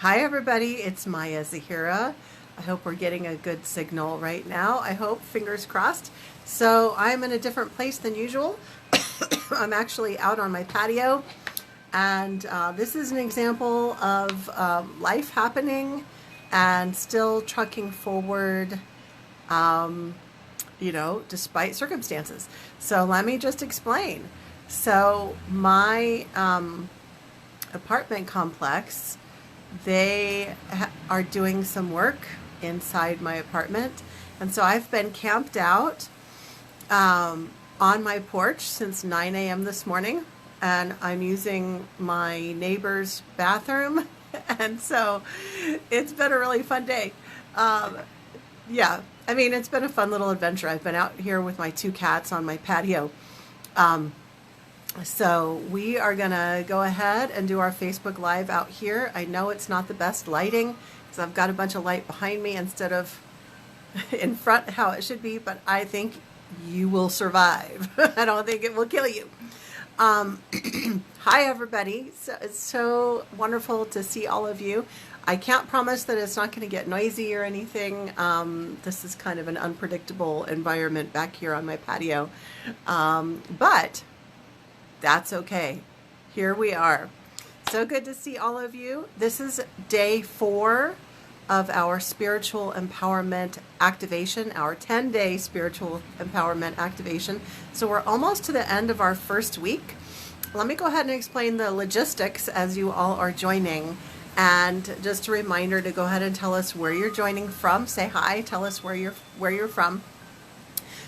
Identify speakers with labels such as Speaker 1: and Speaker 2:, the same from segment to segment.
Speaker 1: Hi everybody, it's Maya Zahira. I hope we're getting a good signal right now. I hope, fingers crossed. So I'm in a different place than usual. I'm actually out on my patio, and this is an example of life happening and still trucking forward, despite circumstances. So let me just explain. So my apartment complex, they are doing some work inside my apartment, and so I've been camped out on my porch since 9 a.m. this morning, and I'm using my neighbor's bathroom, and so it's been a really fun day. Yeah, I mean, it's been a fun little adventure. I've been out here with my two cats on my patio. So we are going to go ahead and do our Facebook Live out here. I know it's not the best lighting because I've got a bunch of light behind me instead of in front how it should be, but I think you will survive. I don't think it will kill you. Hi, everybody. So it's so wonderful to see all of you. I can't promise that it's not going to get noisy or anything. This is kind of an unpredictable environment back here on my patio. But that's okay. Here we are. So good to see all of you. This is day 4 of our spiritual empowerment activation, our 10-day spiritual empowerment activation. So we're almost to the end of our first week. Let me go ahead and explain the logistics as you all are joining. And just a reminder to go ahead and tell us where you're joining from. Say hi. Tell us where you're from.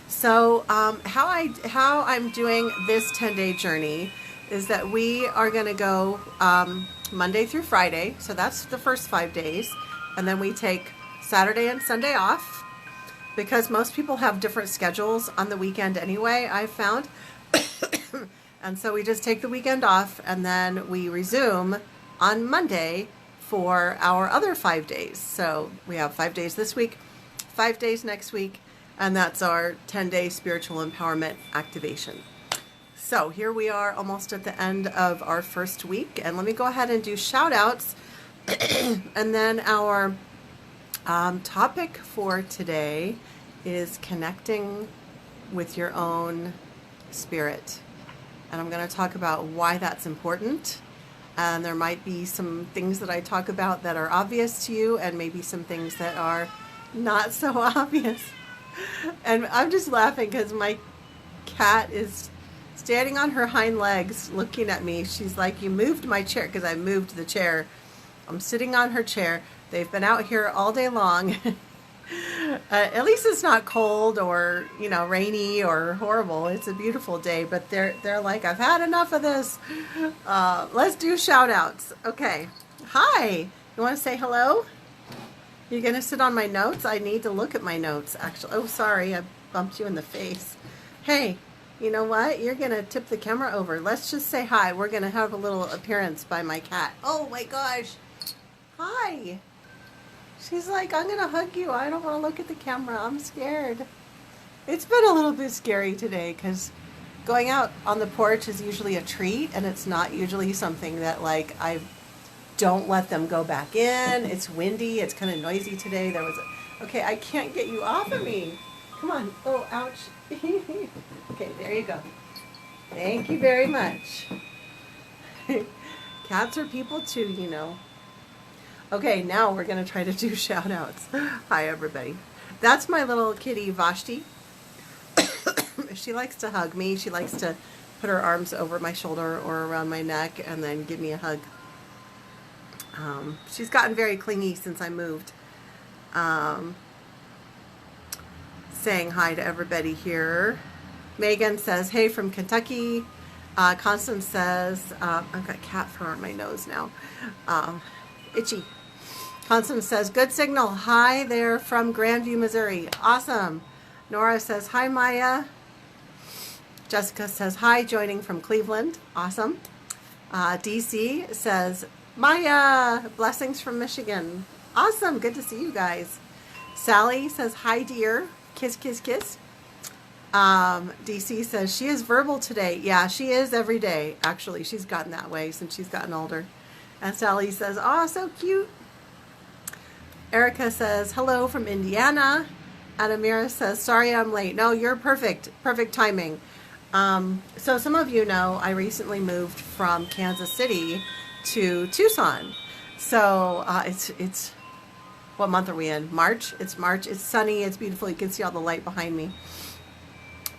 Speaker 1: So how I'm doing this 10-day journey is that we are going to go Monday through Friday. So that's the first 5 days. And then we take Saturday and Sunday off because most people have different schedules on the weekend anyway, I've found. And so we just take the weekend off, and then we resume on Monday for our other 5 days. So we have 5 days this week, 5 days next week, and that's our 10-day spiritual empowerment activation. So here we are almost at the end of our first week, and let me go ahead and do shout outs. And then our topic for today is connecting with your own spirit. And I'm going to talk about why that's important. And there might be some things that I talk about that are obvious to you, and maybe some things that are not so obvious. And I'm just laughing because my cat is standing on her hind legs looking at me. She's like, "You moved my chair," because I moved the chair. I'm sitting on her chair. They've been out here all day long. At least it's not cold or, rainy or horrible. It's a beautiful day, but they're like, "I've had enough of this." Let's do shout outs. Okay. Hi. You want to say hello? You're going to sit on my notes? I need to look at my notes, actually. Oh, sorry. I bumped you in the face. Hey, you know what? You're going to tip the camera over. Let's just say hi. We're going to have a little appearance by my cat. Oh, my gosh. Hi. She's like, "I'm going to hug you. I don't want to look at the camera. I'm scared." It's been a little bit scary today because going out on the porch is usually a treat, and it's not usually something that, I don't let them go back in. It's windy. It's kind of noisy today. Okay, I can't get you off of me. Come on. Oh, ouch. Okay, there you go. Thank you very much. Cats are people too. Okay, now we're going to try to do shout outs. Hi, everybody. That's my little kitty, Vashti. She likes to hug me. She likes to put her arms over my shoulder or around my neck and then give me a hug. She's gotten very clingy since I moved. Saying hi to everybody here. Megan says, "Hey from Kentucky." Constance says, I've got cat fur on my nose now. Itchy. Constance says, "Good signal. Hi there from Grandview, Missouri." Awesome. Nora says, "Hi, Maya." Jessica says, "Hi, joining from Cleveland." Awesome. DC says, "Maya, blessings from Michigan." Awesome. Good to see you guys. Sally says, "Hi, dear. Kiss, kiss, kiss." DC says, "She is verbal today." Yeah, she is every day. Actually, she's gotten that way since she's gotten older. And Sally says, "Oh, so cute." Erica says, hello from Indiana. And Amira says, sorry I'm late. No, you're perfect. Perfect timing. So some of you know I recently moved from Kansas City to Tucson. So it's what month are we in? March. It's March. It's sunny. It's beautiful. You can see all the light behind me.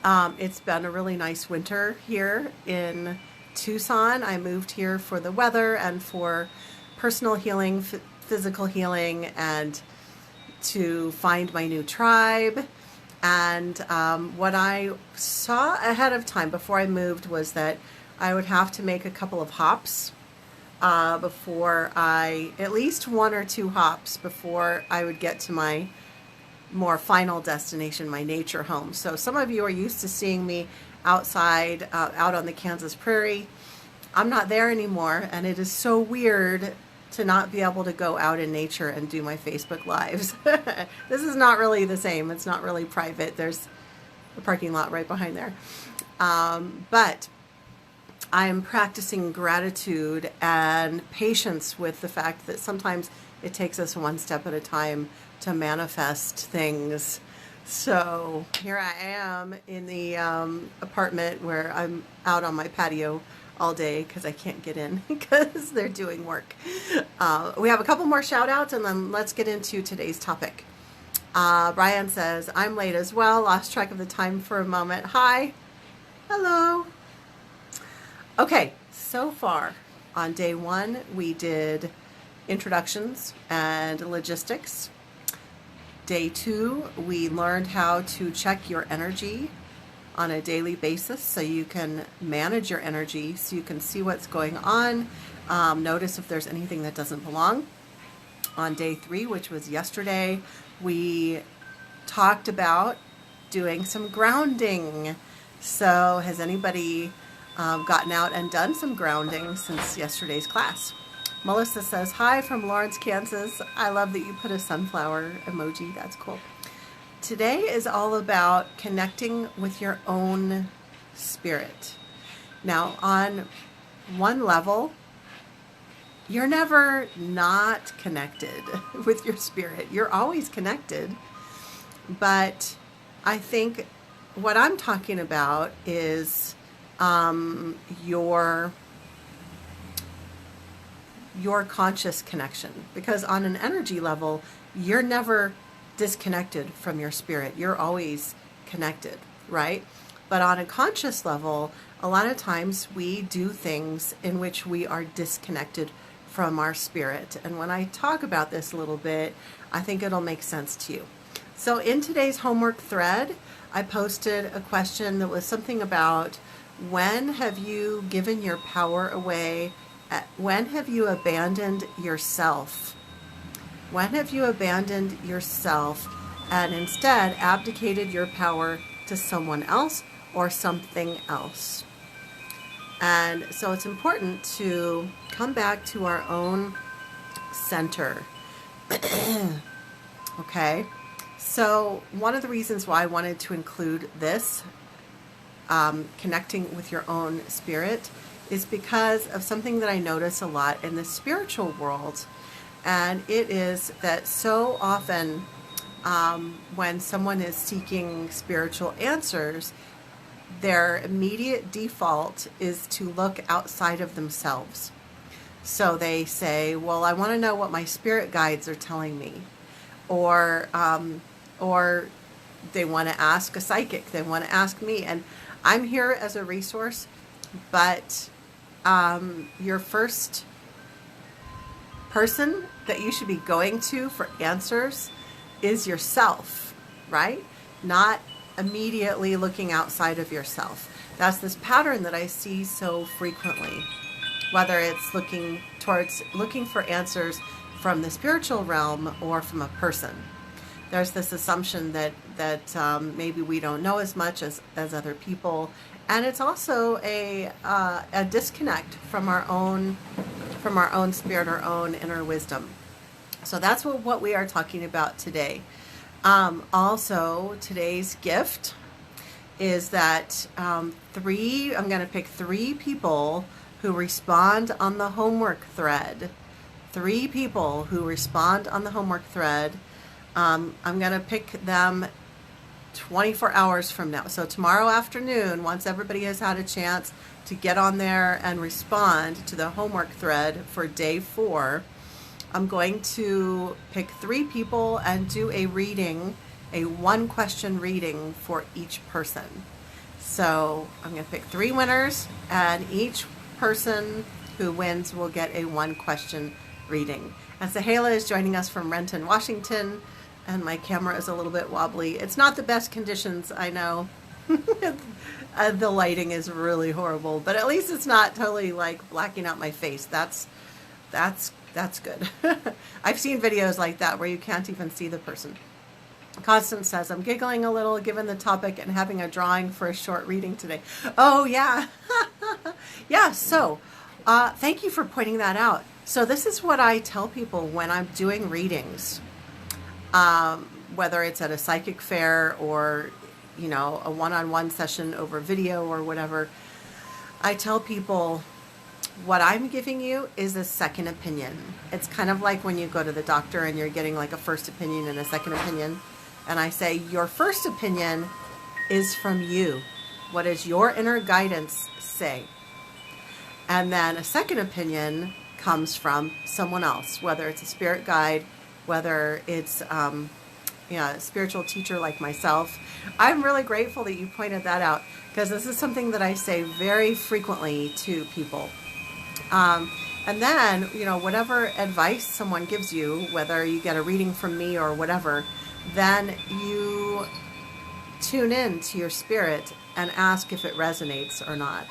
Speaker 1: It's been a really nice winter here in Tucson. I moved here for the weather and for personal healing, physical healing, and to find my new tribe. And what I saw ahead of time before I moved was that I would have to make a couple of hops before at least 1 or 2 hops before I would get to my more final destination, my nature home. So some of you are used to seeing me outside, out on the Kansas prairie. I'm not there anymore, and it is so weird to not be able to go out in nature and do my Facebook Lives. This is not really the same. It's not really private. There's a parking lot right behind there. But I'm practicing gratitude and patience with the fact that sometimes it takes us one step at a time to manifest things. So here I am in the apartment where I'm out on my patio all day because I can't get in because they're doing work. We have a couple more shout outs and then let's get into today's topic. Brian says, I'm late as well. Lost track of the time for a moment. Hi. Hello. Okay, so far on day 1, we did introductions and logistics. Day 2, we learned how to check your energy on a daily basis so you can manage your energy, so you can see what's going on, notice if there's anything that doesn't belong. On day 3, which was yesterday, we talked about doing some grounding. So has anybody gotten out and done some grounding since yesterday's class? Melissa says, hi from Lawrence, Kansas. I love that you put a sunflower emoji. That's cool. Today is all about connecting with your own spirit. Now, on one level, you're never not connected with your spirit. You're always connected. But I think what I'm talking about is your conscious connection. Because on an energy level, you're never disconnected from your spirit. You're always connected, right? But on a conscious level, a lot of times we do things in which we are disconnected from our spirit. And when I talk about this a little bit, I think it'll make sense to you. So in today's homework thread, I posted a question that was something about, when have you given your power away? When have you abandoned yourself? When have you abandoned yourself and instead abdicated your power to someone else or something else? And so it's important to come back to our own center. Okay? So one of the reasons why I wanted to include this, connecting with your own spirit, is because of something that I notice a lot in the spiritual world. And it is that so often when someone is seeking spiritual answers, their immediate default is to look outside of themselves. So they say, well, I want to know what my spirit guides are telling me. Or they want to ask a psychic. They want to ask me. And I'm here as a resource, but your first person that you should be going to for answers is yourself, right? Not immediately looking outside of yourself. That's this pattern that I see so frequently, whether it's looking for answers from the spiritual realm or from a person. There's this assumption that maybe we don't know as much as other people, and it's also a disconnect from our own spirit, our own inner wisdom. So that's what we are talking about today. Also, today's gift is that I'm going to pick 3 people who respond on the homework thread. 3 people who respond on the homework thread. I'm going to pick them 24 hours from now. So tomorrow afternoon, once everybody has had a chance to get on there and respond to the homework thread for day 4, I'm going to pick 3 people and do a reading, a 1-question reading for each person. So I'm going to pick 3 winners, and each person who wins will get a 1-question reading. And Zahira is joining us from Renton, Washington, and my camera is a little bit wobbly. It's not the best conditions, I know. The lighting is really horrible, but at least it's not totally like blacking out my face. That's good. I've seen videos like that where you can't even see the person. Constance says, I'm giggling a little given the topic and having a drawing for a short reading today. Oh, yeah. Yeah, so thank you for pointing that out. So this is what I tell people when I'm doing readings, whether it's at a psychic fair or, you know, a one-on-one session over video or whatever. I tell people, what I'm giving you is a second opinion. It's kind of like when you go to the doctor and you're getting like a first opinion and a second opinion. And I say, your first opinion is from you. What does your inner guidance say? And then a second opinion comes from someone else, whether it's a spirit guide, whether it's a spiritual teacher like myself. I'm really grateful that you pointed that out, because this is something that I say very frequently to people. And then, you know, whatever advice someone gives you, whether you get a reading from me or whatever, then you tune in to your spirit and ask if it resonates or not.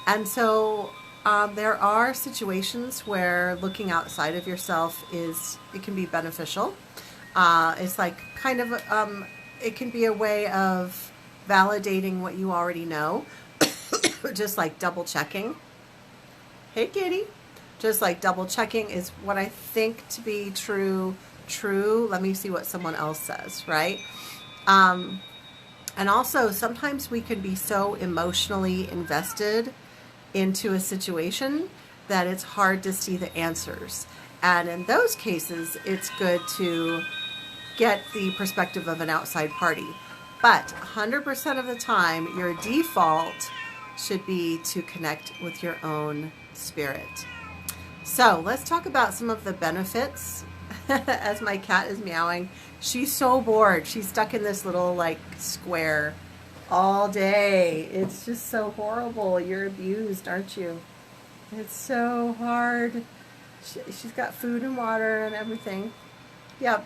Speaker 1: And so there are situations where looking outside of yourself it can be beneficial. It's like kind of, it can be a way of validating what you already know, just like double checking. Hey, kitty. Just like double checking is what I think to be true. Let me see what someone else says, right? And also sometimes we can be so emotionally invested into a situation that it's hard to see the answers. And in those cases, it's good to get the perspective of an outside party. But 100% of the time, your default should be to connect with your own spirit. So let's talk about some of the benefits. As my cat is meowing, she's so bored. She's stuck in this little like square all day. It's just so horrible. You're abused, aren't you? It's so hard. She's got food and water and everything. Yep.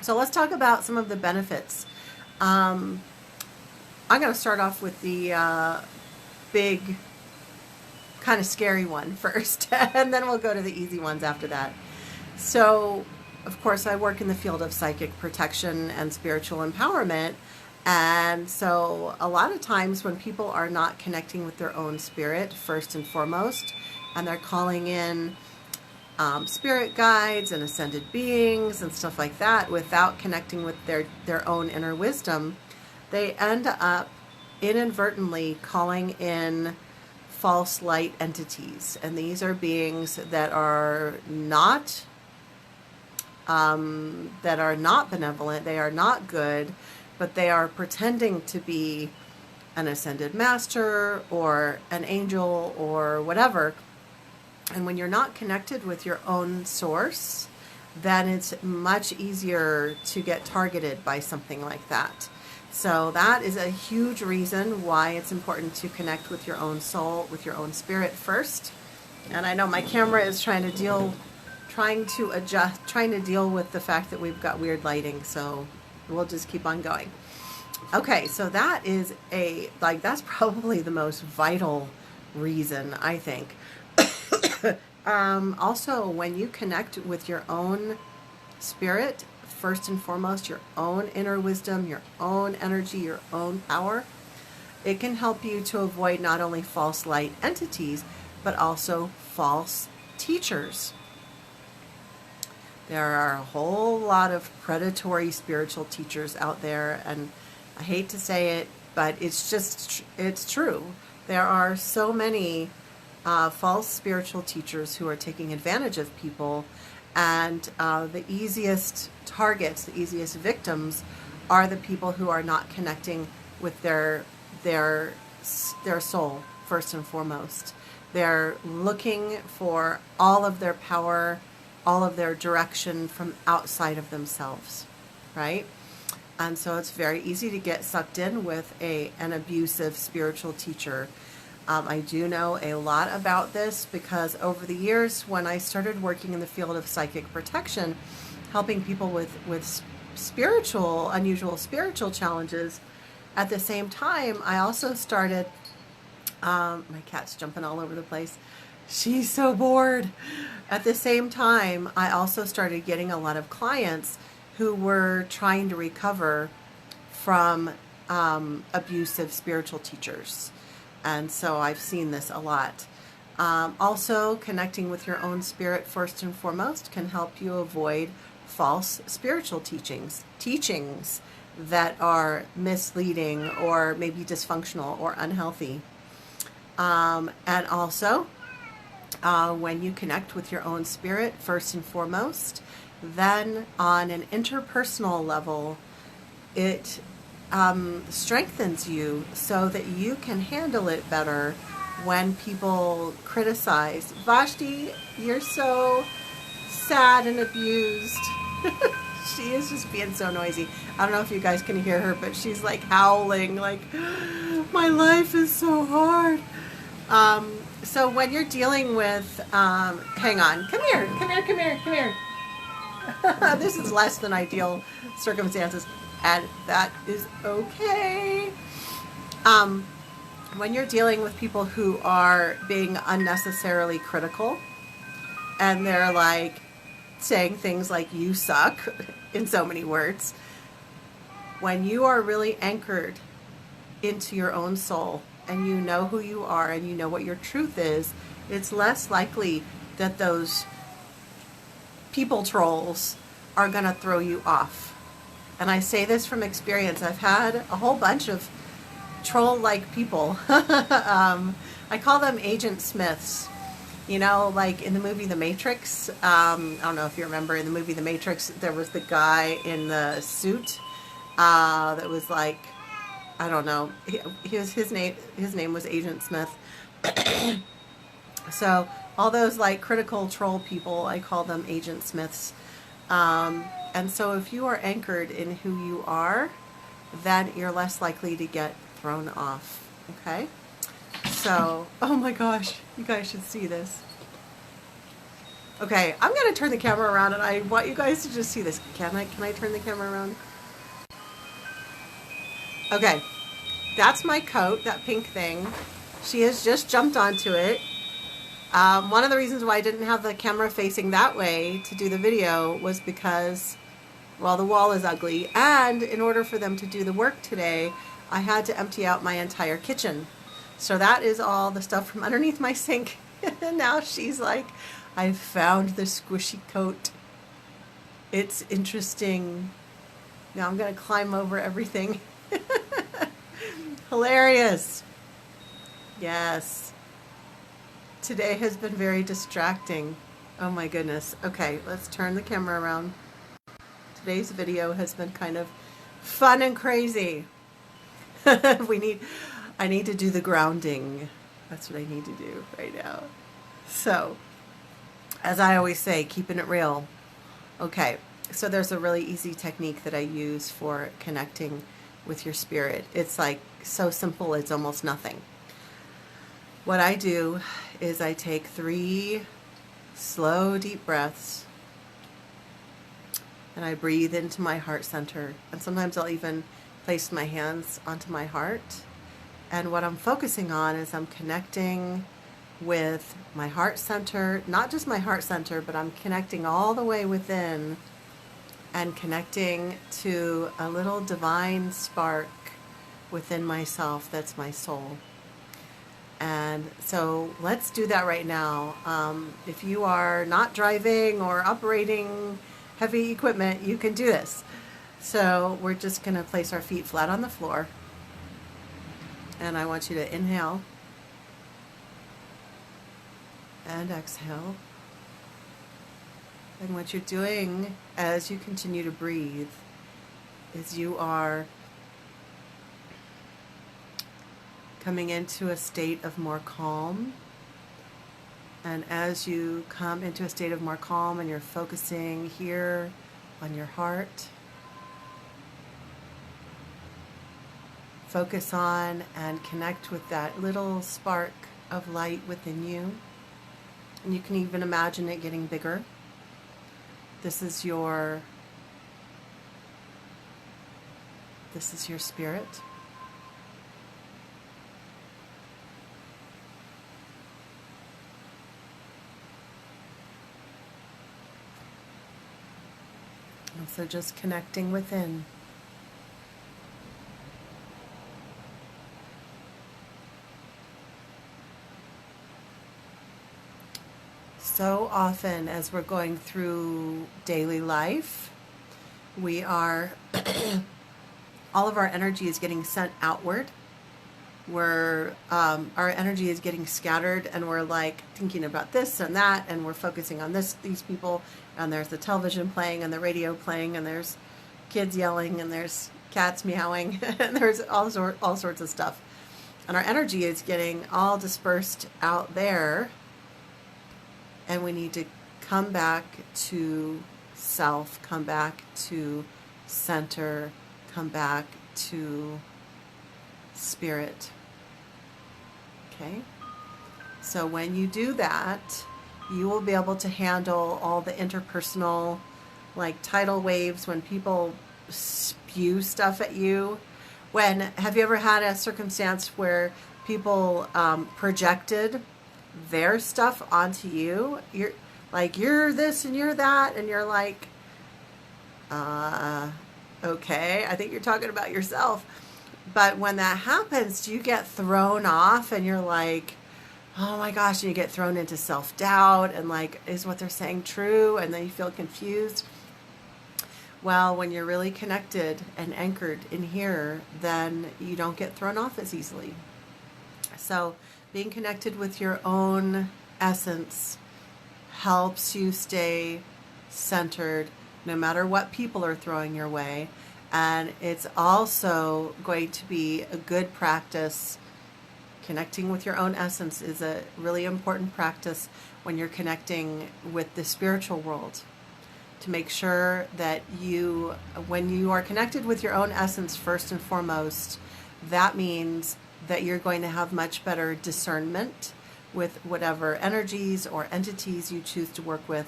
Speaker 1: So let's talk about some of the benefits. I'm going to start off with the big, kind of scary one first, and then we'll go to the easy ones after that. So, of course, I work in the field of psychic protection and spiritual empowerment. And so a lot of times when people are not connecting with their own spirit, first and foremost, and they're calling in spirit guides and ascended beings and stuff like that without connecting with their own inner wisdom, they end up inadvertently calling in false light entities. And these are beings that are not benevolent, they are not good, but they are pretending to be an ascended master or an angel or whatever. And when you're not connected with your own source, then it's much easier to get targeted by something like that. So that is a huge reason why it's important to connect with your own soul, with your own spirit first. And I know my camera is trying to deal with the fact that we've got weird lighting, so we'll just keep on going. Okay, so that is that's probably the most vital reason, I think. Also, when you connect with your own spirit, first and foremost, your own inner wisdom, your own energy, your own power, it can help you to avoid not only false light entities, but also false teachers. There are a whole lot of predatory spiritual teachers out there, and I hate to say it, but it's true. There are so many false spiritual teachers who are taking advantage of people, and the easiest targets, the easiest victims, are the people who are not connecting with their soul first and foremost. They're looking for all of their power, all of their direction from outside of themselves, right? And so it's very easy to get sucked in with an abusive spiritual teacher. I do know a lot about this because over the years, when I started working in the field of psychic protection, helping people with spiritual, unusual spiritual challenges, at the same time, I also started, my cat's jumping all over the place. She's so bored. At the same time, I also started getting a lot of clients who were trying to recover from abusive spiritual teachers. And so I've seen this a lot. Also, connecting with your own spirit first and foremost can help you avoid false spiritual teachings that are misleading or maybe dysfunctional or unhealthy. And also, when you connect with your own spirit first and foremost, then on an interpersonal level, it strengthens you so that you can handle it better when people criticize. Vashti, you're so sad and abused. She is just being so noisy. I don't know if you guys can hear her, but she's like howling, like, my life is so hard. So when you're dealing with, hang on, come here. This is less than ideal circumstances, and that is okay. When you're dealing with people who are being unnecessarily critical, and they're like saying things like you suck in so many words, when you are really anchored into your own soul and you know who you are and you know what your truth is, it's less likely that those people trolls are going to throw you off. And I say this from experience. I've had a whole bunch of troll-like people. I call them Agent Smiths. You know, like in the movie The Matrix, I don't know if you remember, in the movie The Matrix, there was the guy in the suit that was like, I don't know, his name was Agent Smith. So all those like critical troll people, I call them Agent Smiths. And so if you are anchored in who you are, then you're less likely to get thrown off, okay? So, oh my gosh, you guys should see this. Okay, I'm going to turn the camera around and I want you guys to just see this. Can I turn the camera around? Okay, that's my coat, that pink thing. She has just jumped onto it. One of the reasons why I didn't have the camera facing that way to do the video was because, well, the wall is ugly, and in order for them to do the work today, I had to empty out my entire kitchen. So that is all the stuff from underneath my sink. And now she's like, I found the squishy coat. It's interesting. Now I'm going to climb over everything. Hilarious. Yes. Today has been very distracting. Oh my goodness. Okay, let's turn the camera around. Today's video has been kind of fun and crazy. I need to do the grounding. That's what I need to do right now. So, as I always say, keeping it real. Okay, so there's a really easy technique that I use for connecting with your spirit. It's like so simple, it's almost nothing. What I do is I take 3 slow, deep breaths, and I breathe into my heart center. And sometimes I'll even place my hands onto my heart. And what I'm focusing on is I'm connecting with my heart center, not just my heart center, but I'm connecting all the way within and connecting to a little divine spark within myself that's my soul. And so let's do that right now. If you are not driving or operating heavy equipment, you can do this. So we're just going to place our feet flat on the floor. And I want you to inhale. and exhale. And what you're doing as you continue to breathe is you are coming into a state of more calm. And as you come into a state of more calm and you're focusing here on your heart, focus on and connect with that little spark of light within you. And you can even imagine it getting bigger. This is your spirit. And so just connecting within. So often as we're going through daily life, we are, all of our energy is getting sent outward. Our energy is getting scattered, and we're like thinking about this and that, and we're focusing on these people, and there's the television playing and the radio playing, and there's kids yelling, and there's cats meowing, and there's all sorts of stuff. And our energy is getting all dispersed out there. And we need to come back to self, come back to center, come back to spirit. Okay? So when you do that, you will be able to handle all the interpersonal, like tidal waves when people spew stuff at you. Have you ever had a circumstance where people projected their stuff onto you? You're like, you're this and you're that, and you're like, okay, I think you're talking about yourself. But when that happens, you get thrown off, and you're like, oh my gosh, and you get thrown into self-doubt, and like, is what they're saying true? And then you feel confused. Well, when you're really connected and anchored in here, then you don't get thrown off as easily. So being connected with your own essence helps you stay centered no matter what people are throwing your way. And it's also going to be a good practice. Connecting with your own essence is a really important practice when you're connecting with the spiritual world. To make sure that when you are connected with your own essence first and foremost, that means that you're going to have much better discernment with whatever energies or entities you choose to work with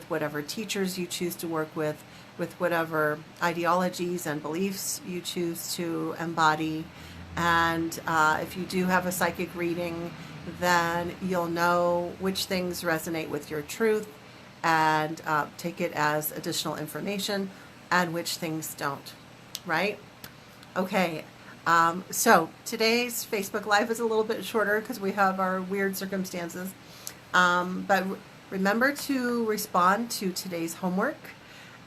Speaker 1: whatever teachers you choose to work with whatever ideologies and beliefs you choose to embody. And if you do have a psychic reading, then you'll know which things resonate with your truth and take it as additional information, and which things don't, right? Okay. So today's Facebook Live is a little bit shorter because we have our weird circumstances. But remember to respond to today's homework.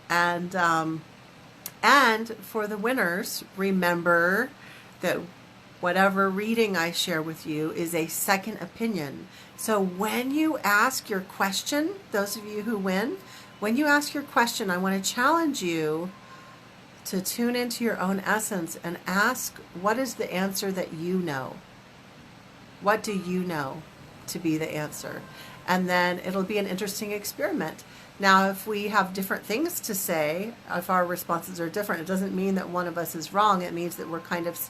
Speaker 1: And for the winners, remember that whatever reading I share with you is a second opinion. So when you ask your question, those of you who win, when you ask your question, I want to challenge you to tune into your own essence and ask, what is the answer that you know? What do you know to be the answer? And then it'll be an interesting experiment. Now, if we have different things to say, if our responses are different, it doesn't mean that one of us is wrong. It means that we're kind of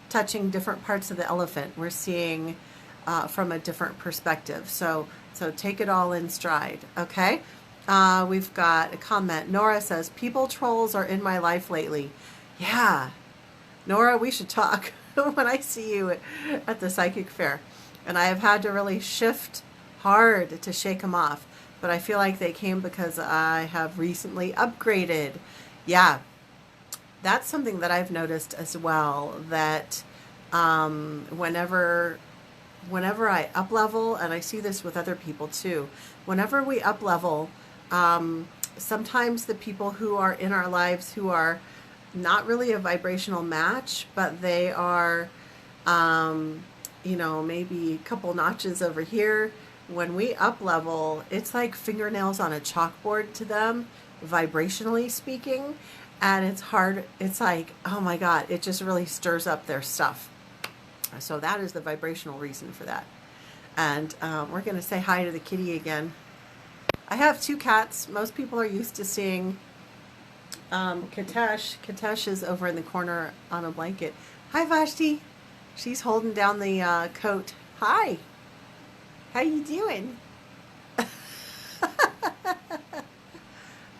Speaker 1: touching different parts of the elephant. We're seeing from a different perspective. So take it all in stride, okay? We've got a comment. Nora says, people trolls are in my life lately. Yeah. Nora, we should talk when I see you at the psychic fair. And I have had to really shift hard to shake them off. But I feel like they came because I have recently upgraded. Yeah. That's something that I've noticed as well, that whenever I up level, and I see this with other people too, whenever we up level, sometimes the people who are in our lives who are not really a vibrational match, but they are, maybe a couple notches over here, when we up level, it's like fingernails on a chalkboard to them, vibrationally speaking. And it's hard. It's like, oh my God, it just really stirs up their stuff. So that is the vibrational reason for that. And we're going to say hi to the kitty again. I have 2 cats. Most people are used to seeing Katesh. Katesh is over in the corner on a blanket. Hi, Vashti. She's holding down the coat. Hi. How you doing?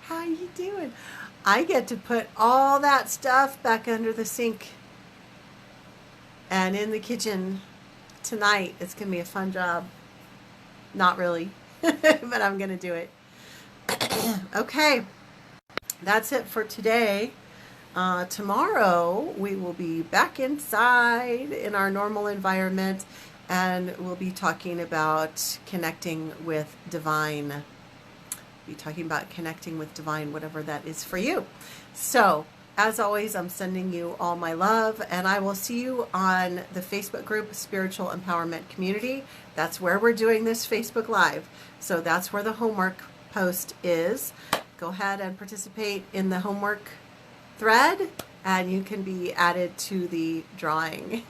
Speaker 1: How you doing? I get to put all that stuff back under the sink and in the kitchen tonight. It's going to be a fun job. Not really, but I'm going to do it. Okay, that's it for today. Tomorrow we will be back inside in our normal environment, and we'll be talking about connecting with divine. Be talking about connecting with divine, whatever that is for you. So, as always, I'm sending you all my love, and I will see you on the Facebook group, Spiritual Empowerment Community. That's where we're doing this Facebook Live. So that's where the homework post is. Go ahead and participate in the homework thread, and you can be added to the drawing.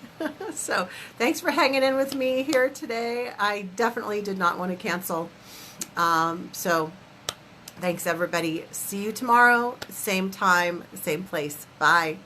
Speaker 1: So thanks for hanging in with me here today. I definitely did not want to cancel. So thanks, everybody. See you tomorrow, same time, same place. Bye.